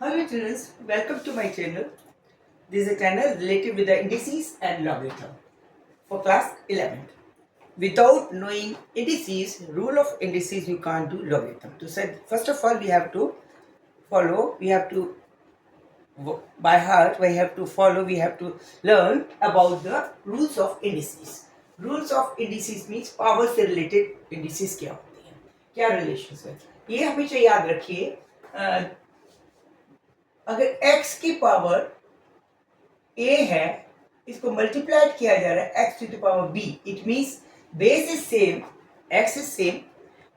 Hello children, welcome to my channel. This is a channel related with the indices and logarithm for class 11. Without knowing indices, rule of indices, you can't do logarithm. So first of all, we have to follow, by heart, we have to follow, we have to learn about the rules of indices. Rules of indices means power से related indices क्या होते हैं, क्या relation है, ये हमेशा याद रखिए. अगर x की पावर a है, इसको मल्टीप्लाइड किया जा रहा है x to the power b, it means base is same, x is same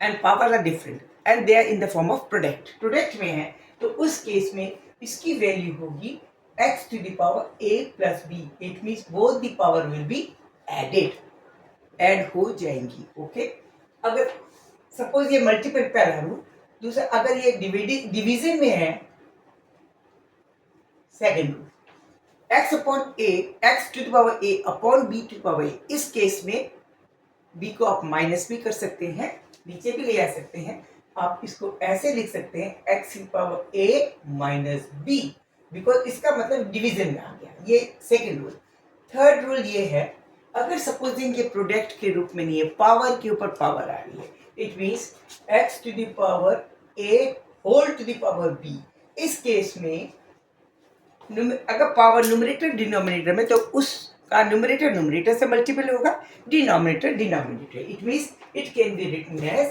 and power are different and they are in the form of product में है, तो उस केस में इसकी वैल्यू होगी x to the power a plus b. It means both the power will be add हो जाएंगी. Okay, अगर सपोज ये मल्टीपल पहला रूल, दूसरा अगर ये डिवीजन में है, second rule x upon a, x to the power a upon b to the power a. इस केस में b को आप माइनस भी कर सकते हैं, नीचे भी ले आ सकते हैं. आप इसको ऐसे लिख सकते हैं x to the power a minus b, because इसका मतलब डिवीजन में आ गया. ये सेकेंड रूल. थर्ड रूल ये है, अगर सपोजिंग ये प्रोडक्ट के रूप में नहीं है, पावर के ऊपर पावर आ रही है, it means x to the power a whole to the power b. इस केस में अगर पावर न्यूमरेटर डिनोमिनेटर में, तो उसका न्यूमरेटर से मल्टीपल होगा, denominator. It means it can be written as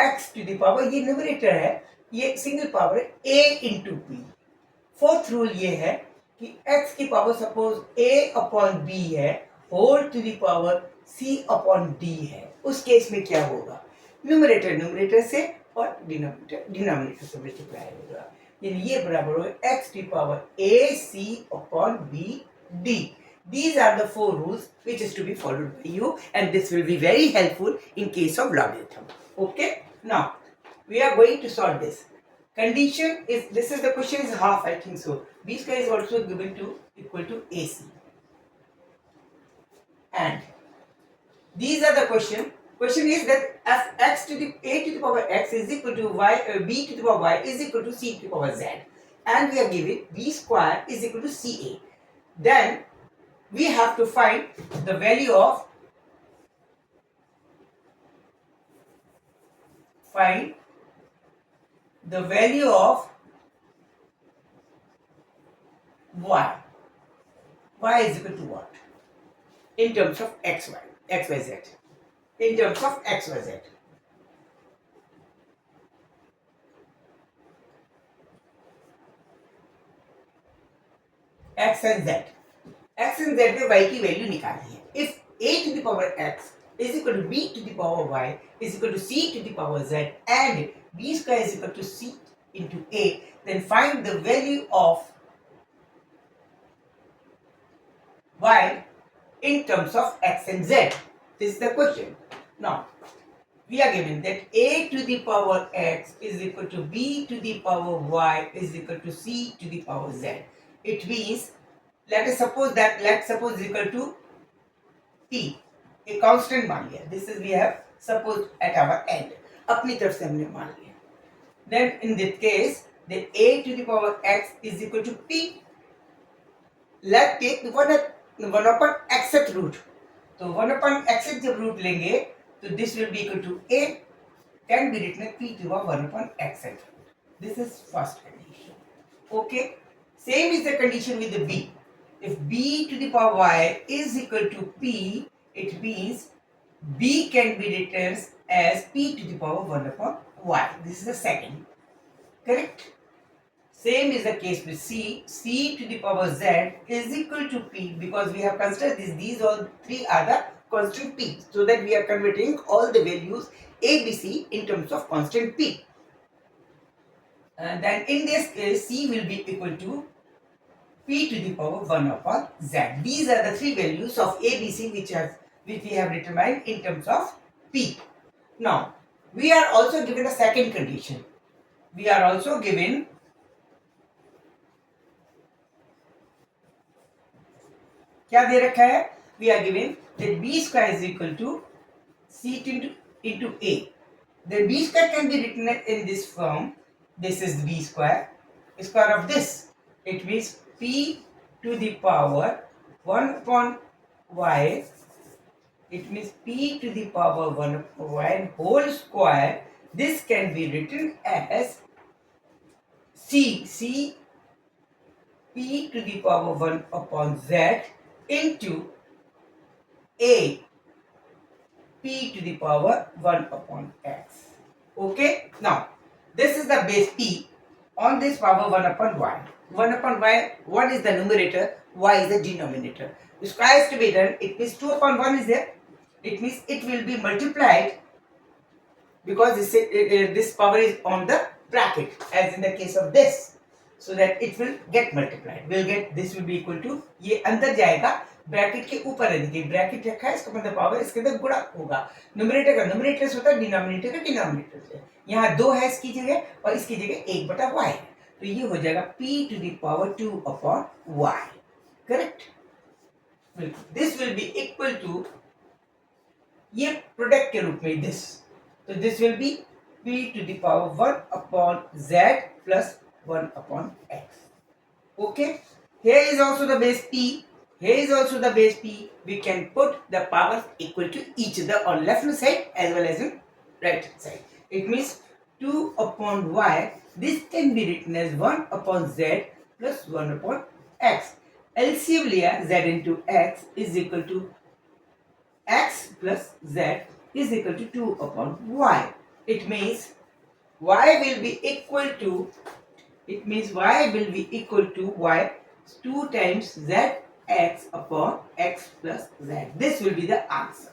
x to the power, ये न्यूमरेटर है, ये सिंगल पावर है, a into b. Fourth rule ये है कि x की power suppose a upon b है, whole to the power c upon d है. उस केस में क्या होगा, न्यूमरेटर से और डिनोमिनेटर से मल्टीप्लाई होगा. ये बराबर हो x to the power a c upon b d. These are the four rules which is to be followed by you, and this will be very helpful in case of logarithm. Okay, now we are going to solve this. Condition is, this is the question is half, I think so. B square is also given to equal to ac, and these are the question is that as x to the a to the power x is equal to y, b to the power y is equal to c to the power z, and we are given b square is equal to ca. Then we have to find the value of y is equal to what in terms of xyz, in terms of xyz. x and z में y की value निकालनी है. If a to the power x is equal to b to the power y is equal to c to the power z and b square is equal to c into a, then find the value of y in terms of x and z. This is the question. Now we are given that a to the power x is equal to b to the power y is equal to c to the power z. It means let's suppose is equal to t, a constant मान लिया. This is we have supposed at our end, अपनी तरफ से हमने मान लिया. Then in this case, then a to the power x is equal to p. Let's take one upon xth root. तो 1 upon xth जब रूट लेंगे, तो this will be equal to a, can be written as p to the power 1 upon xth root. This is first condition. Okay. Same is the condition with the b. If b to the power y is equal to p, it means b can be written as p to the power 1 upon y. This is the second. Correct? Same is the case with c. C to the power z is equal to p, because we have considered this. These all three are the constant p, so that we are converting all the values a, b, c in terms of constant p. And then in this case, c will be equal to p to the power 1 upon z. These are the three values of a, b, c which we have determined in terms of p. Now we are also given a second condition. We are also given क्या दे रखा है? We are given that b square is equal to c into a. Then b square can be written in this form. This is b square square of this. It means p to the power 1 upon y. It means p to the power 1 upon y whole square. This can be written as c p to the power 1 upon z into a p to the power 1 upon x. Okay, now this is the base p. On this power 1 upon y. 1 upon y, 1 is the numerator, y is the denominator. The square is to be done, it means 2 upon 1 is there. It means it will be multiplied because this power is on the bracket, as in the case of this. So that it will get multiplied. We'll get this will be equal to, ये अंदर जाएगा bracket के ऊपर है, देखिए bracket रखा है, इसका मतलब पावर इसके अंदर गुणा होगा। न्यूमरेटर का न्यूमरेटर से होता है, डिनोमिनेटर का डिनोमिनेटर से। यहाँ 2 है इसकी जगह और इसकी जगह 1/y है, तो ये हो जाएगा p to the power 2 upon y। Correct? This will be equal to, ये प्रोडक्ट के रूप में दिस, तो this will be p to the power 1 upon z plus 1 upon x. Okay, here is also the base p, here is also the base p. We can put the powers equal to each other on left hand side as well as on right hand side. It means 2 upon y, this can be written as 1 upon z plus 1 upon x. LCM लिया z into x is equal to x plus z is equal to 2 upon y. It means y will be equal to, it means y will be equal to y 2 times z x upon x plus z. This will be the answer.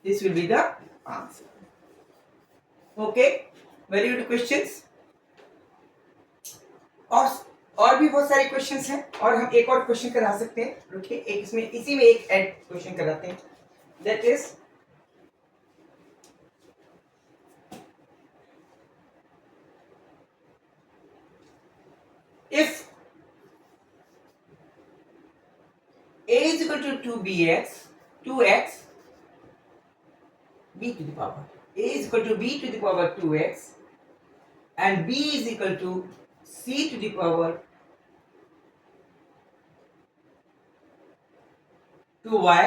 This will be the answer. Okay, very good questions. और भी बहुत सारे questions हैं और हम एक और question करा सकते हैं। रुकिए, एक इसमें इसी में एक ऐड क्वेश्चन कराते हैं। That is if a is equal to 2bx 2x b to the power, a is equal to b to the power 2x and b is equal to c to the power 2y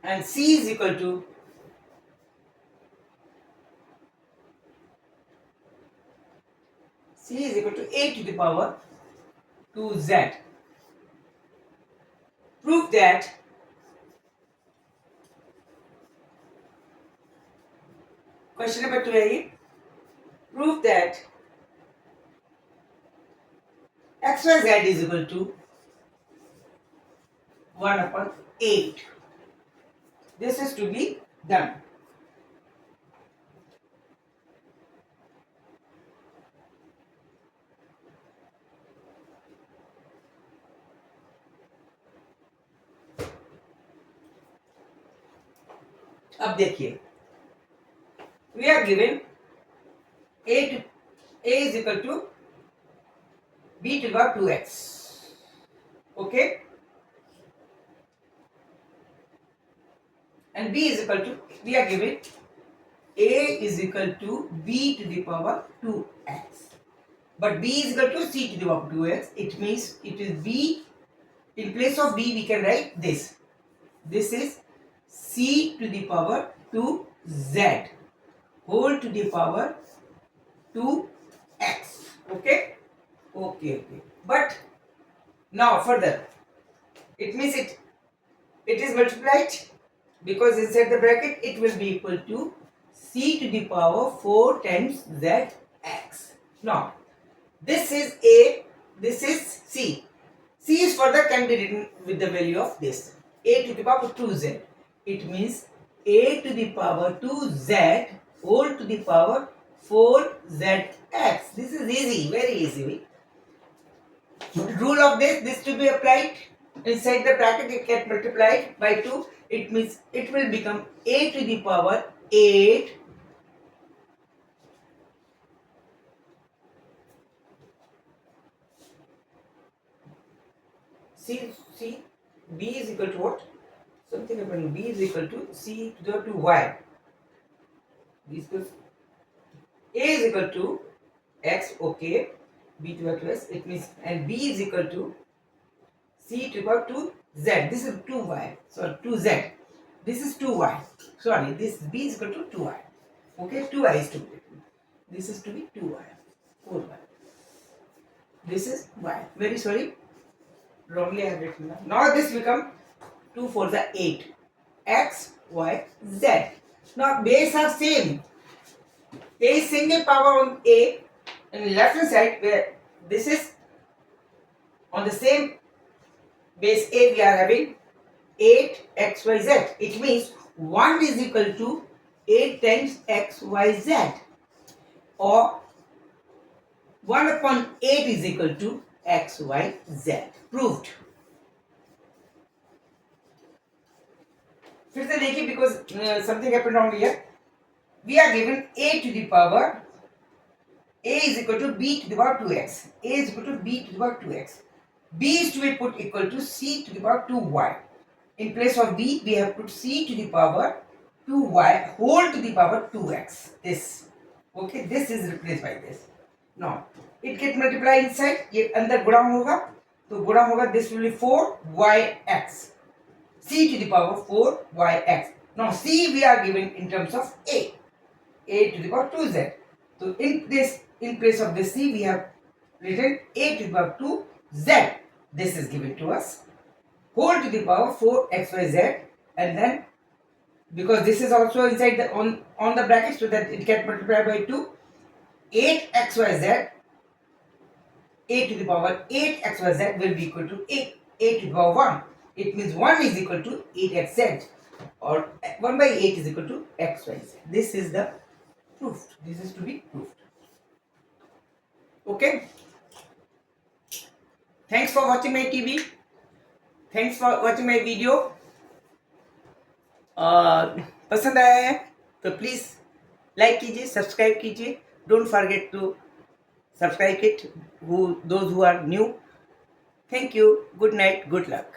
and c is equal to a to the power 2z. Prove that question number 2 है ये। Prove that x y z is equal to 1 upon 8. This is to be done. अब देखिए, we are given a is equal to b to the power 2x. Okay, and b is equal to, we are given a is equal to b to the power 2x, but b is equal to c to the power 2x. It means it is b, in place of b we can write this. This is c to the power 2z whole to the power 2x. Okay, okay. But now further, it means it is multiplied, because inside the bracket it will be equal to c to the power 4 times zx. Now this is a, this is c. C is further can be written with the value of this, a to the power 2z. It means a to the power 2z whole to the power 4zx. This is easy, very easy. Rule of this to be applied inside the bracket, it get multiplied by 2. It means it will become a to the power 8 c b is equal to what? Something happened. B is equal to c to the 2y. B is equal A is equal to x, okay, b to the power 2x, it means, and b is equal to c to the power 2z. This is 2y, so 2z. This is 2y. Sorry, this b is equal to 2y. Okay, 2y is to be written. This is to be 2y, 4y. This is y. Very sorry, wrongly I have written that. Now this become 2 4 the 8. X, y, z. Now base are same. There is single power on A in left hand side, where this is on the same base A we are having 8 x y z. It means 1 is equal to 8 times x y z, or 1 upon 8 is equal to x y z. Proved. फिर से देखिए, because something happened wrong here. We are given a to the power, a is equal to b to the power 2x. A is equal to b to the power 2x. B is to be put equal to c to the power 2y. In place of b, we have put c to the power 2y whole to the power 2x. This. Okay, this is replaced by this. Now, it get multiplied inside. ये अंदर गुणा होगा, तो गुणा होगा. This will be 4yx. C to the power 4yx. Now, c we are given in terms of a to the power 2z. So in place of this c, we have written a to the power 2z. This is given to us. Whole to the power 4xyz, and then because this is also inside the on the bracket, so that it gets multiplied by 2. 8xyz, a to the power 8xyz will be equal to a to the power 1. It means 1 is equal to 8xz, or 1 by 8 is equal to xyz. This is the proof. This is to be proved. Okay. Thanks for watching my TV. Thanks for watching my video. पसंद आया है तो please like कीजिए, subscribe कीजिए. Don't forget to subscribe it, those who are new. Thank you. Good night, good luck.